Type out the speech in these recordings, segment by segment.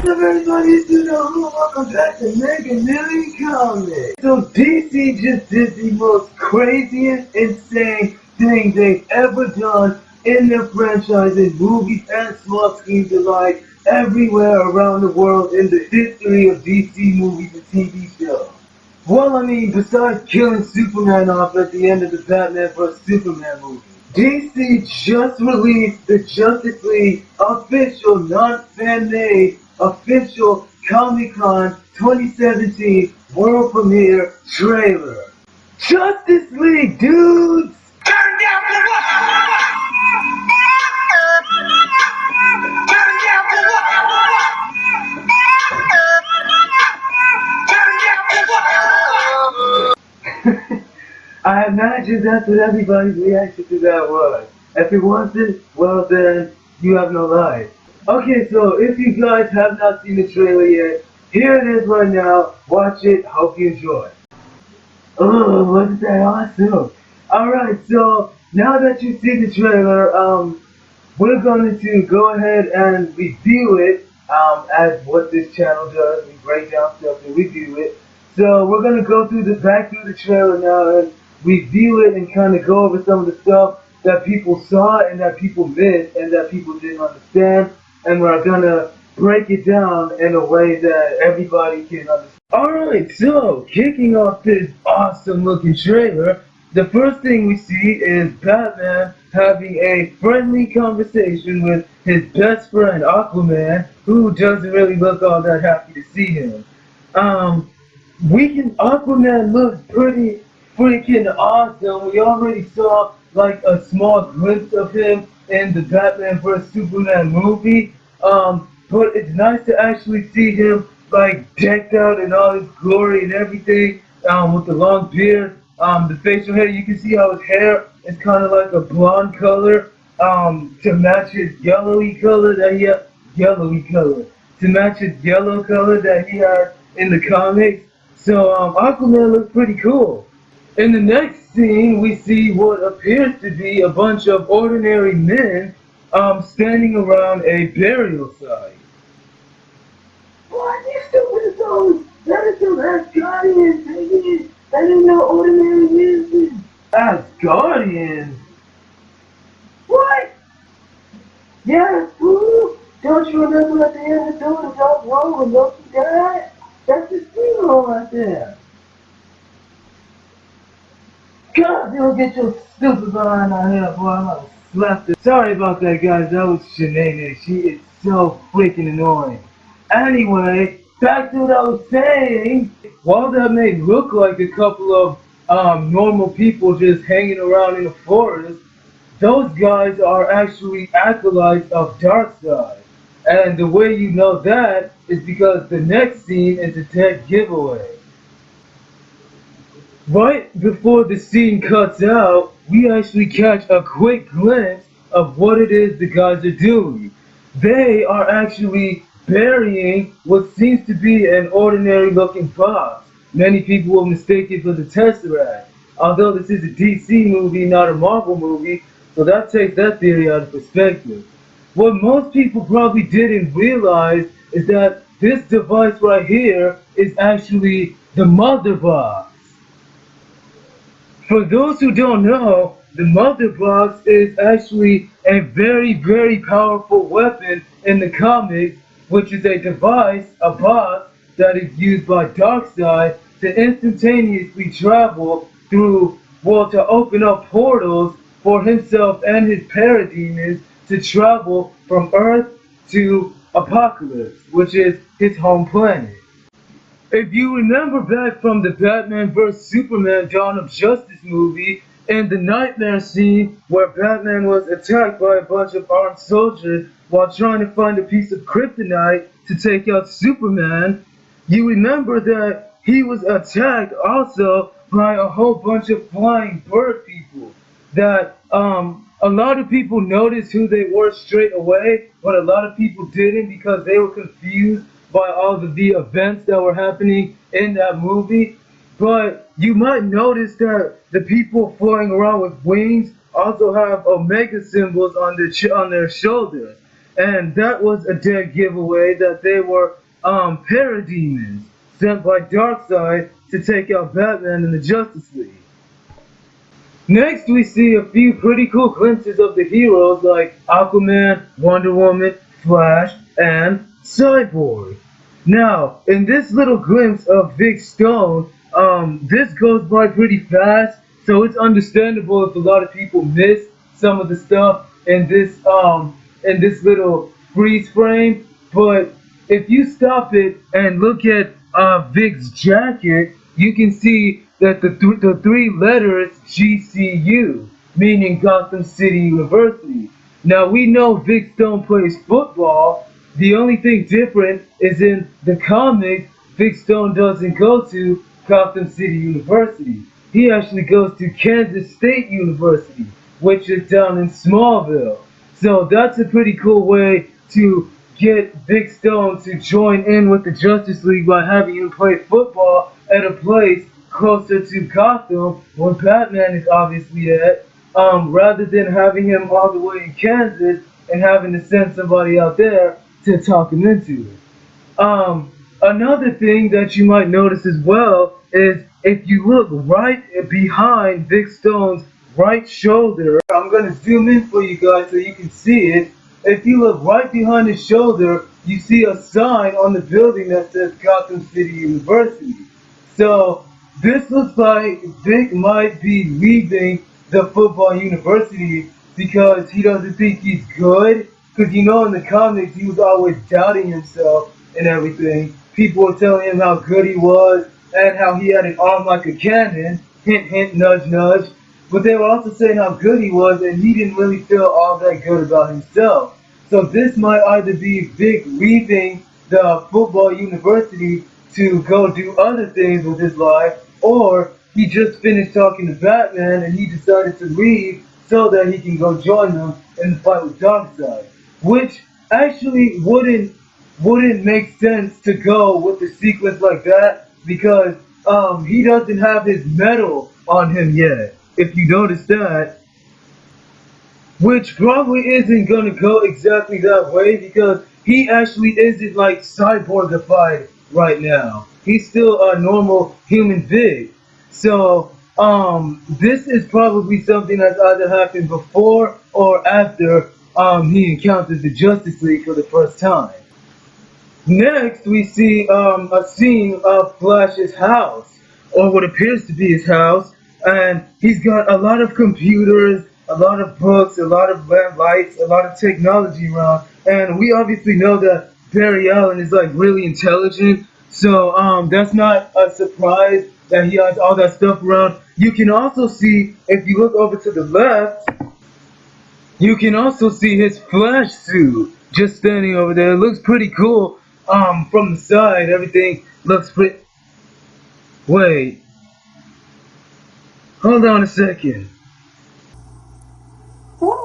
up, everybody? It's Who. Welcome back to Mega Million Comics. So DC just did the most craziest, insane thing they've ever done in their franchises, movies, and small screens alike, everywhere around the world in the history of DC movies and TV shows. Well, I mean, besides killing Superman off at the end of the Batman vs Superman movie, DC just released the Justice League official, not fan-made, official Comic-Con 2017 world premiere trailer. Justice League, dudes! Turn down for what? Turn down for what? Turn down for what? I imagine that's what everybody's reaction to that was. If it wasn't, well then, you have no life. Okay, so if you guys have not seen the trailer yet, here it is right now. Watch it, hope you enjoy. Oh, wasn't that awesome? Alright, so now that you've seen the trailer, we're going to go ahead and review it, as what this channel does. We break down stuff and review it. So we're going to go back through the trailer now and review it and kind of go over some of the stuff that people saw and that people missed and that people didn't understand. And we're going to break it down in a way that everybody can understand. Alright, so kicking off this awesome looking trailer, the first thing we see is Batman having a friendly conversation with his best friend Aquaman, who doesn't really look all that happy to see him. Aquaman looks pretty freaking awesome. We already saw like a small glimpse of him in the Batman vs Superman movie. But it's nice to actually see him like decked out in all his glory and everything, with the long beard, the facial hair. You can see how his hair is kind of like a blonde color, to match his yellowy color that he had, to match his yellow color that he had in the comics. So Aquaman looks pretty cool. In the next scene, we see what appears to be a bunch of ordinary men standing around a burial site. What? You stupid souls! That is some Asgardians, baby! That ain't no ordinary men. Asgardians? What? Yeah, fool! Don't you remember at the end of Dawn of Dark World when Loki died? That's the funeral right there. God, you'll get your stupid behind out here, boy. I'm gonna slap this. Sorry about that, guys. That was Shanae. She is so freaking annoying. Anyway, back to what I was saying. While that may look like a couple of normal people just hanging around in the forest, those guys are actually acolytes of Darkseid. And the way you know that is because the next scene is a tech giveaway. Right before the scene cuts out, we actually catch a quick glimpse of what it is the guys are doing. They are actually burying what seems to be an ordinary looking box. Many people will mistake it for the Tesseract. Although this is a DC movie, not a Marvel movie, so that takes that theory out of perspective. What most people probably didn't realize is that this device right here is actually the mother box. For those who don't know, the mother box is actually a very, very powerful weapon in the comics, which is a device, a box, that is used by Darkseid to instantaneously travel through, well, to open up portals for himself and his parademons to travel from Earth to Apokolips, which is his home planet. If you remember back from the Batman vs Superman Dawn of Justice movie, and the nightmare scene where Batman was attacked by a bunch of armed soldiers while trying to find a piece of kryptonite to take out Superman, you remember that he was attacked also by a whole bunch of flying bird people. That a lot of people noticed who they were straight away, but a lot of people didn't because they were confused by all of the events that were happening in that movie. But you might notice that the people flying around with wings also have Omega symbols on their shoulders. And that was a dead giveaway that they were parademons sent by Darkseid to take out Batman and the Justice League. Next, we see a few pretty cool glimpses of the heroes like Aquaman, Wonder Woman, Flash, and Cyborg. Now, in this little glimpse of Vic Stone, this goes by pretty fast, so it's understandable if a lot of people miss some of the stuff in this little freeze frame. But if you stop it and look at Vic's jacket, you can see that the three letters GCU, meaning Gotham City University. Now we know Vic Stone plays football. The only thing different is in the comics, Vic Stone doesn't go to Gotham City University. He actually goes to Kansas State University, which is down in Smallville. So that's a pretty cool way to get Vic Stone to join in with the Justice League by having him play football at a place closer to Gotham, where Batman is obviously at, rather than having him all the way in Kansas and having to send somebody out there to talk him into it. Another thing that you might notice as well is if you look right behind Vic Stone's right shoulder, I'm going to zoom in for you guys so you can see it. If you look right behind his shoulder, you see a sign on the building that says Gotham City University. So this looks like Vic might be leaving the football university because he doesn't think he's good. Because you know in the comics he was always doubting himself and everything. People were telling him how good he was and how he had an arm like a cannon. Hint, hint, nudge, nudge. But they were also saying how good he was and he didn't really feel all that good about himself. So this might either be Vic leaving the football university to go do other things with his life, or he just finished talking to Batman and he decided to leave so that he can go join them in the fight with Darkseid. Which actually wouldn't make sense to go with a sequence like that because he doesn't have his medal on him yet. If you notice that, which probably isn't gonna go exactly that way because he actually isn't like cyborgified right now. He's still a normal human being. So this is probably something that's either happened before or after he encounters the Justice League for the first time. Next, we see a scene of Flash's house, or what appears to be his house, and he's got a lot of computers, a lot of books, a lot of lights, a lot of technology around, and we obviously know that Barry Allen is like really intelligent, so that's not a surprise that he has all that stuff around. You can also see, if you look over to the left, you can also see his Flash suit just standing over there. It looks pretty cool. From the side, everything looks pretty. Wait, hold on a second. What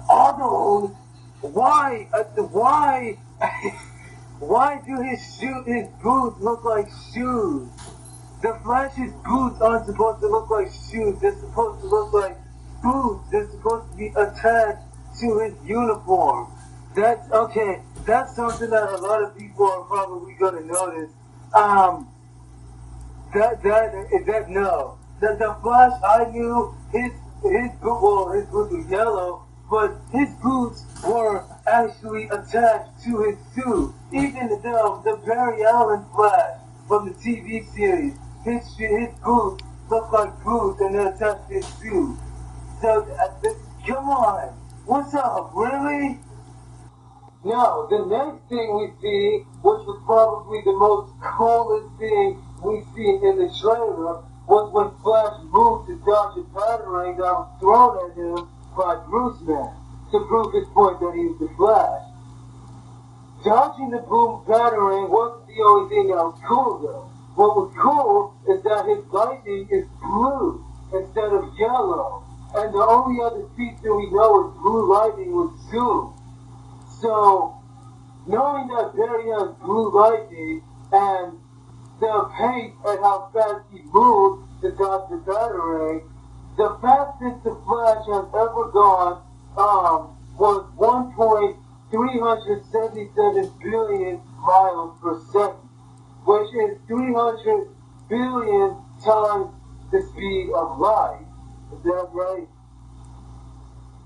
are those? Why? Why? Why do his boots look like shoes? The Flash's boots aren't supposed to look like shoes. They're supposed to look like boots. They're supposed to be attached to his uniform. That's okay. That's something that a lot of people are probably gonna notice. Um, that no. The Flash, I knew his boots were yellow, but his boots were actually attached to his suit. Even the Barry Allen Flash from the TV series, his boots look like boots and they're attached to his suit. So come on, what's up, really? Now, the next thing we see, which was probably the most coolest thing we see in the trailer, was when Flash moved to dodge a batarang that was thrown at him by Bruce Man to prove his point that he was the Flash. Dodging the boom batarang wasn't the only thing that was cool though. What was cool is that his lightning is blue instead of yellow. And the only other feature we know is blue lightning with Zoom. So, knowing that Barry has blue lightning and the pace at how fast he moves to Dr. Batarang, the fastest the Flash has ever gone was 1.377 billion miles per second, which is 300 billion times the speed of light. Is that right?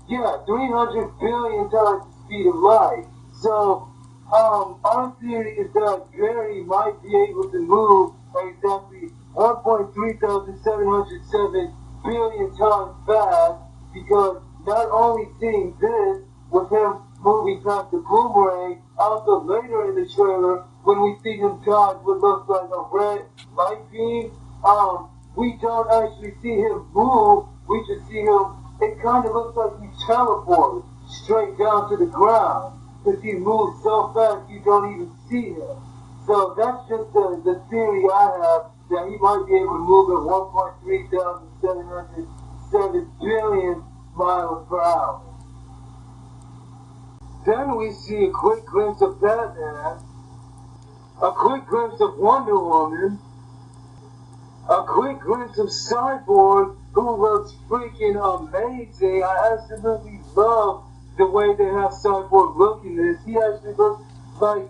Yeah, 300 billion times the speed of light. So, our theory is that Barry might be able to move exactly 1.3707 billion times fast, because not only seeing this with him moving past the boomerang, also later in the trailer when we see him dodge what looks like a red light beam, we don't actually see him move, we just see him, it kind of looks like he teleported straight down to the ground, because he moves so fast you don't even see him. So that's just the theory I have, that he might be able to move at 1.3707 billion miles per hour. Then we see a quick glimpse of Batman, a quick glimpse of Wonder Woman, a quick glimpse of Cyborg, who looks freaking amazing. I absolutely love the way they have Cyborg looking this. He actually looks like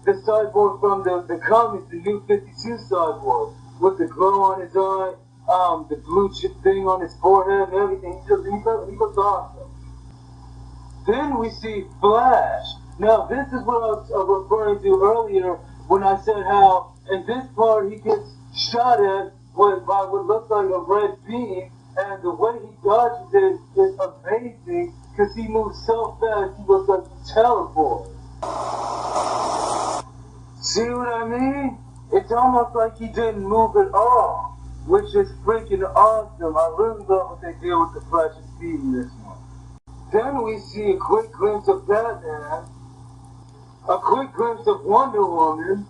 the Cyborg from the comics, the New 52 Cyborg, with the glow on his eye, the blue chip thing on his forehead and everything. He looks awesome. Then we see Flash. Now this is what I was referring to earlier when I said how in this part he gets shot at by what looks like a red beam, and the way he dodges it is amazing because he moves so fast he looks like he teleports. See what I mean? It's almost like he didn't move at all, which is freaking awesome. I really love what they did with the Flash's speed in this one. Then we see a quick glimpse of Batman, a quick glimpse of Wonder Woman,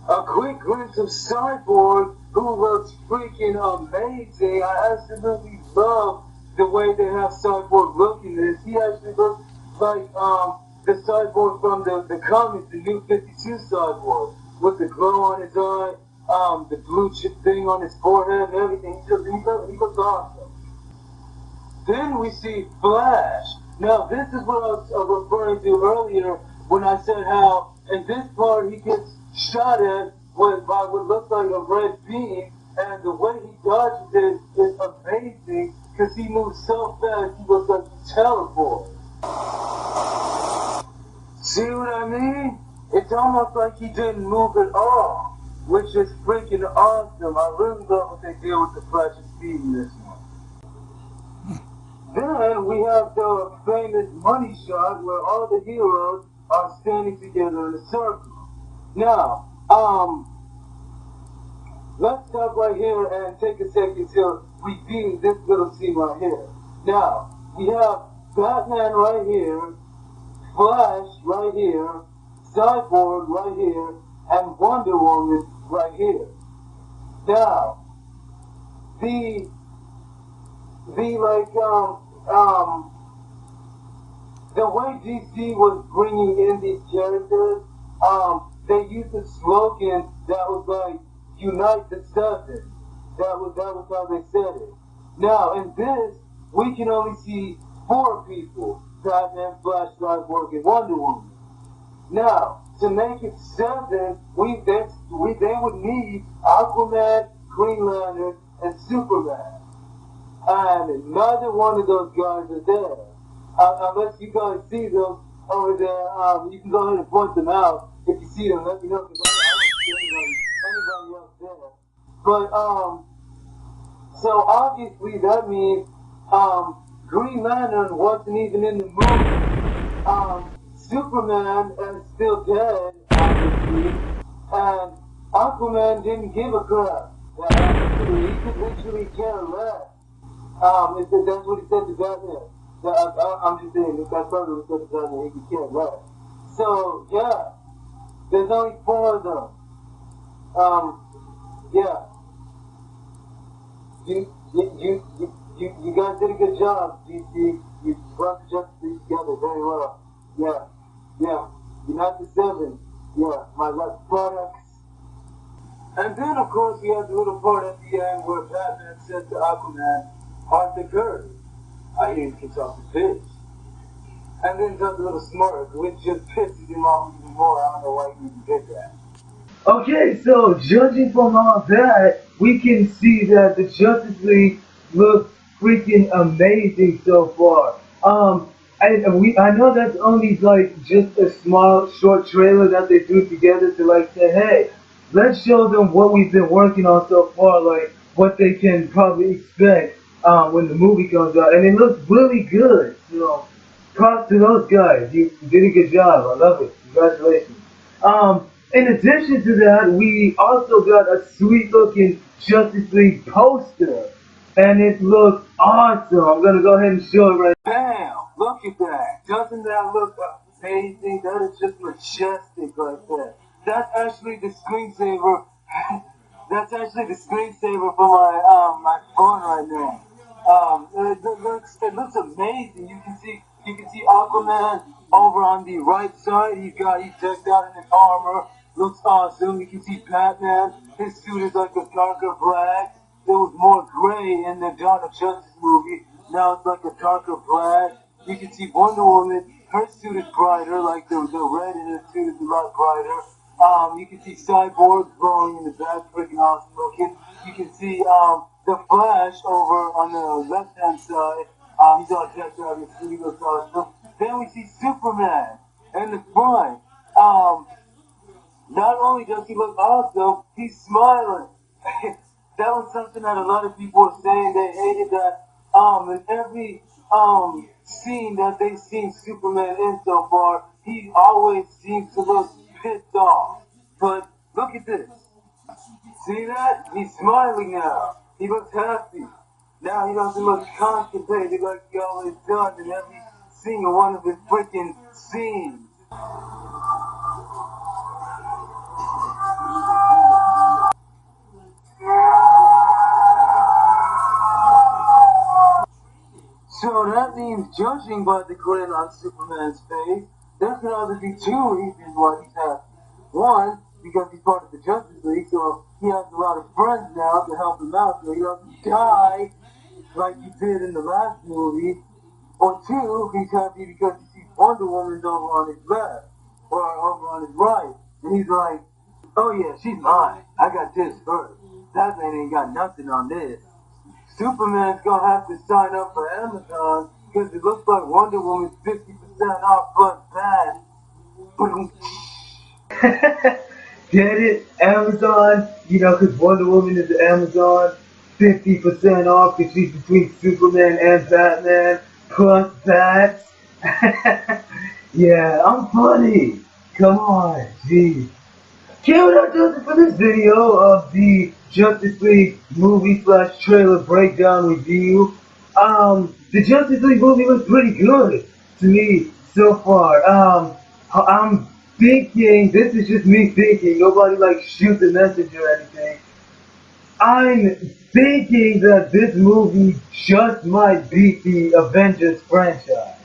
a quick glimpse of Cyborg, who looks freaking amazing. I absolutely love the way they have Cyborg looking this. He actually looks like the Cyborg from the comics, the New 52 Cyborg, with the glow on his eye, the blue chip thing on his forehead and everything. He looks awesome. Then we see Flash. Now this is what I was referring to earlier when I said how in this part he gets shot at by what looks like a red beam, and the way he dodges it is amazing because he moves so fast he looks like he teleports. See what I mean? It's almost like he didn't move at all, which is freaking awesome. I really love what they did with the Flash's speed in this one. Then we have the famous money shot where all the heroes are standing together in a circle. Now, let's stop right here and take a second to review this little scene right here. Now, we have Batman right here, Flash right here, Cyborg right here, and Wonder Woman right here. Now, the way DC was bringing in these characters, they used a slogan that was like, "Unite the Seven." That was how they said it. Now, in this, we can only see 4 people: Batman, Flash, Cyborg, and Wonder Woman. Now, to make it 7, they would need Aquaman, Green Lantern, and Superman. And neither one of those guys are there. Unless you guys see them over there, you can go ahead and point them out. If you see them, let me know, because I don't see anybody else there. But, so obviously that means, Green Lantern wasn't even in the movie. Superman is still dead, obviously. And Aquaman didn't give a crap. He could literally care less. That's what he said to Batman. I'm just saying, if that's what he said to Batman, he could care less. So, yeah. There's only 4 of them. Yeah. You guys did a good job, DC. You brought the Justice League together very well. Yeah. Unite the 7. Yeah, my last products. And then, of course, we have the little part at the end where Batman said to Aquaman, "Park the curve. I hear you can talk to fish." And then does a little smirk, which just pisses him off even more. I don't know why he even did that. Okay, so judging from all that, we can see that the Justice League looks freaking amazing so far. I know that's only like just a small short trailer that they threw together to like say, hey, let's show them what we've been working on so far, like what they can probably expect when the movie comes out, and it looks really good. So props to those guys. You did a good job. I love it. Congratulations. In addition to that, we also got a sweet looking Justice League poster. And it looks awesome. I'm gonna go ahead and show it right now. Bam! Look at that. Doesn't that look amazing? That is just majestic right there. That's actually the screensaver. That's actually the screensaver for my phone right now. It looks amazing. You can see Aquaman over on the right side. He's decked out in his armor. Looks awesome. You can see Batman. His suit is like a darker black. There was more gray in the Dawn of Justice movie. Now it's like a darker black. You can see Wonder Woman. Her suit is brighter, like the red in her suit is a lot brighter. You can see Cyborg glowing in the back, freaking awesome looking. You can see the Flash over on the left hand side. He's all decked out in his suit, he looks awesome. Then we see Superman in the front. Not only does he look awesome, he's smiling. That was something that a lot of people were saying. They hated that in every scene that they've seen Superman in so far, he always seems to look pissed off. But look at this. See that? He's smiling now. He looks happy. Now he doesn't look constipated like he always does in every single one of his freaking scenes. So that means, judging by the grin on Superman's face, there can only be two reasons why he's happy. One, because he's part of the Justice League, so he has a lot of friends now to help him out, so he doesn't die like he did in the last movie. Or two, he's happy because he sees Wonder Woman's over on his left, or over on his right, and he's like, oh yeah, she's mine. I got this first. That man ain't got nothing on this. Superman's gonna have to sign up for Amazon because it looks like Wonder Woman's 50% off plus that. Get it? Amazon, because Wonder Woman is Amazon, 50% off because she's between Superman and Batman, plus that. Yeah, I'm funny. Come on, jeez. Okay, well, that does it for this video of the Justice League movie slash trailer breakdown review. The Justice League movie looks pretty good to me so far. I'm thinking, this is just me thinking, nobody like shoot the message or anything. I'm thinking that this movie just might beat the Avengers franchise.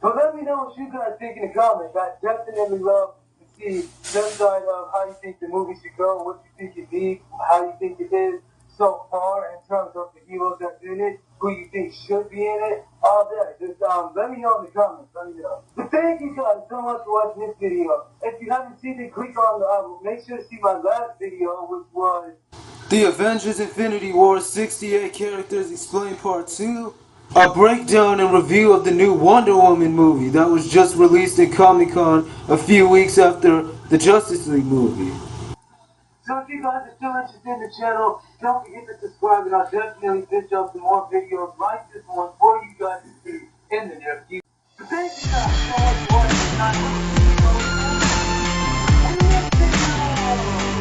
But let me know what you guys think in the comments. I definitely love to see your side of how you think the movie should go, what you think it needs, how you think it is so far in terms of the heroes that's in it, who you think should be in it, all that. Just let me know in the comments. Let me know. But thank you guys so much for watching this video. If you haven't seen it, click on make sure to see my last video, which was The Avengers Infinity War 68 Characters Explained Part 2. A breakdown and review of the new Wonder Woman movie that was just released in Comic-Con a few weeks after the Justice League movie. So if you guys are still interested in the channel, don't forget to subscribe, and I'll definitely pitch up some more videos like this one for you guys to see in the near future. So thank you guys so much for watching, and I will see you in the next video.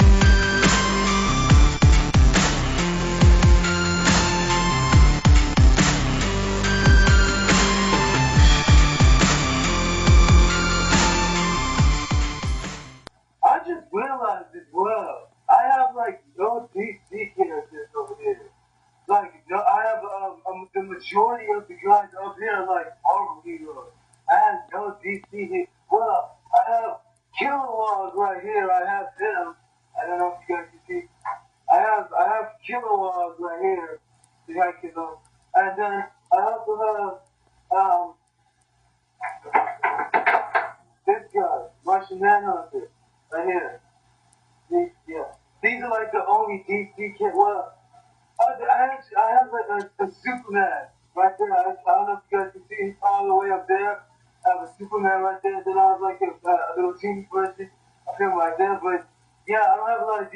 I just realized as well, I have like no DC characters over here. Like, no, I have the majority of the guys up here are like Marvel heroes. I have no DC. Well, I have Kilowogg right here. I have him. I don't know if you guys can see. I have Kilowogg right here. The guy can go. And then I also have this guy, Martian Manhunter, right here. Yeah. These are like the only DC kit. Well, I have like a Superman right there. I don't know if you guys can see. He's all the way up there. I have a Superman right there. Then I have like a little teeny version of him right there. But yeah, I don't have a lot of